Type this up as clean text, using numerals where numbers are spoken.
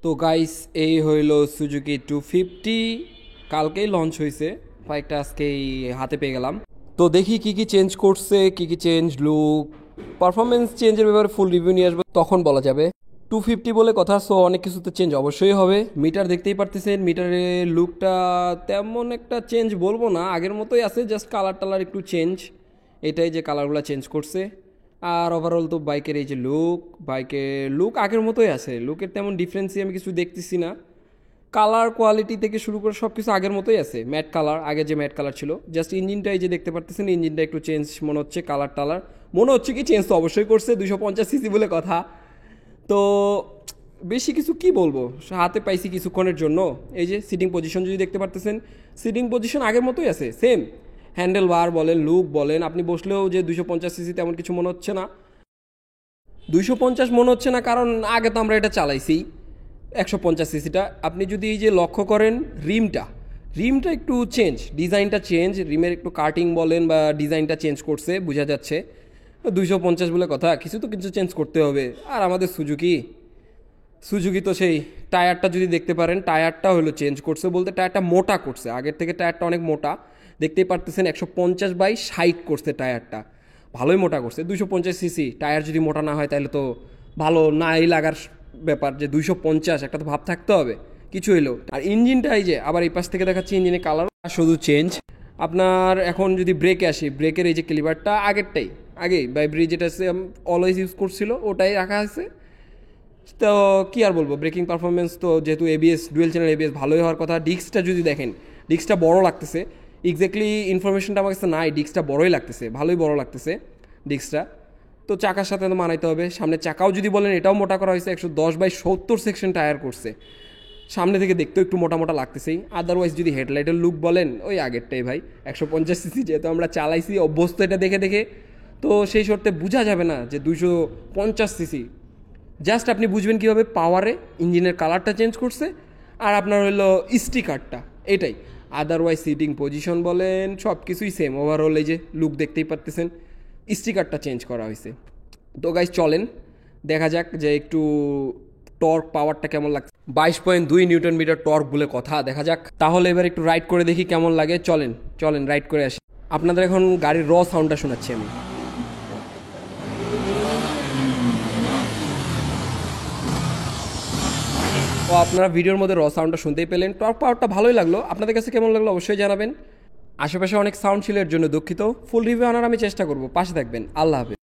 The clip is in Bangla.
তো গাইস এই হইল সুজুকি 250, কালকেই লঞ্চ হয়েছে, বাইকটা আজকেই হাতে পেয়ে গেলাম। তো দেখি কি কি চেঞ্জ করছে, কি কি চেঞ্জ, লুক, পারফরমেন্স চেঞ্জের ব্যাপারে ফুল রিভিউ নিয়ে আসবে, তখন বলা যাবে। 250 বলে কথা, সো অনেক কিছু তো চেঞ্জ অবশ্যই হবে। মিটার দেখতেই পারতেছেন, মিটারের লুকটা তেমন একটা চেঞ্জ বলবো না, আগের মতোই আছে, জাস্ট কালার টালার একটু চেঞ্জ, এটাই যে কালারগুলো চেঞ্জ করছে। আর ওভারঅল তো বাইকের এই যে লুক, বাইকের লুক আগের মতোই আছে, লুকের তেমন ডিফারেন্সই আমি কিছু দেখতেছি না। কালার কোয়ালিটি থেকে শুরু করে সব কিছু আগের মতোই আছে, ম্যাট কালার, আগে যে ম্যাট কালার ছিল। জাস্ট ইঞ্জিনটাই যে দেখতে পারতেছেন, ইঞ্জিনটা একটু চেঞ্জ মনে হচ্ছে, কালার টালার মনে হচ্ছে কি চেঞ্জ তো অবশ্যই করছে, 250 সিসি বলে কথা। তো বেশি কিছু কি বলবো, হাতে পাইছি কিছুক্ষণের জন্য। এই যে সিটিং পজিশন যদি দেখতে পারতেছেন, সিটিং পজিশন আগের মতোই আছে, সেম। হ্যান্ডেল বার বলেন, লুক বলেন, আপনি বসলেও যে 250 সিসি তেমন কিছু মনে হচ্ছে না। 250 মনে হচ্ছে না কারণ আগে তো আমরা এটা চালাইছি 150 সিসিটা। আপনি যদি এই যে লক্ষ্য করেন, রিমটা রিমটা একটু চেঞ্জ, ডিজাইনটা চেঞ্জ, রিমের একটু কাটিং বলেন বা ডিজাইনটা চেঞ্জ করছে, বোঝা যাচ্ছে। 250 বলে কথা, কিছু তো কিছু চেঞ্জ করতে হবে। আর আমাদের সুজুকি সুজুকি তো সেই টায়ারটা যদি দেখতে পারেন, টায়ারটা হলো চেঞ্জ করছে বলতে টায়ারটা মোটা করছে, আগের থেকে টায়ারটা অনেক মোটা দেখতেই পারতেছেন। 150/60 করছে টায়ারটা, ভালোই মোটা করছে। 250 সিসি টায়ার যদি মোটা না হয় তাহলে তো ভালো নাই লাগার ব্যাপার, যে 250 একটা তো ভাব থাকতে হবে কিছু হইলেও। আর ইঞ্জিনটা এই যে আবার এই পাশ থেকে দেখাচ্ছি, ইঞ্জিনের কালার শুধু চেঞ্জ। আপনার এখন যদি ব্রেকে আসি, ব্রেকের এই যে ক্লিভারটা আগেরটাই, আগেই বাই ব্রিজ যেটা অলওয়েজ ইউজ করছিল ওটাই রাখা আছে। তো কী আর বলবো, ব্রেকিং পারফরমেন্স তো যেহেতু এবিএস, ডুয়েল চ্যানেল এবিএস ভালোই হওয়ার কথা। ডিস্কটা যদি দেখেন, ডিস্কটা বড় লাগতেছে, এক্স্যাক্টলি ইনফরমেশনটা আমার কাছে নাই, ডিস্কটা বড়ই লাগতেছে, ভালোই বড় লাগতেছে ডিস্কটা। তো চাকার সাথে তো মানাইতে হবে। সামনে চাকাও যদি বলেন, এটাও মোটা করা হয়েছে, 110/70 সেকশন টায়ার করছে, সামনে থেকে দেখতেও একটু মোটা মোটা লাগতেছেই। আদারওয়াইজ যদি হেডলাইটের লুক বলেন, ওই আগেরটাই ভাই, 150 সিসি যেহেতু আমরা চালাইছি অভ্যস্ত এটা দেখে দেখে, তো সেই শর্তে বোঝা যাবে না যে 250 সিসি। জাস্ট আপনি বুঝবেন কীভাবে, পাওয়ারে ইঞ্জিনের কালারটা চেঞ্জ করছে আর আপনার হলো স্টিকারটা, এটাই। আদারওয়াইজ সিটিং পজিশন বলেন সব কিছুই সেম, ওভারঅল এই যে লুক দেখতেই পারতেছেন, স্টিকারটা চেঞ্জ করা হয়েছে। তো গাইজ চলেন দেখা যাক যে একটু টর্ক পাওয়ারটা কেমন লাগছে। 22.2 নিউটন মিটার টর্ক বলে কথা, দেখা যাক তাহলে এবার একটু রাইড করে দেখি কেমন লাগে। চলেন চলেন রাইড করে আসি। আপনাদের এখন গাড়ির র সাউন্ডটা শোনাচ্ছি আমি। ও আপনারা ভিডিওর মধ্যে র সাউন্ডটা শুনতেই পেলেন, টর্ক পাওয়ারটা ভালোই লাগলো। আপনাদের কাছে কেমন লাগলো অবশ্যই জানাবেন। আশেপাশে অনেক সাউন্ড ছিল, এর জন্য দুঃখিত। ফুল রিভিউ আনার আমি চেষ্টা করব, পাশে থাকবেন। আল্লাহ হাফেজ।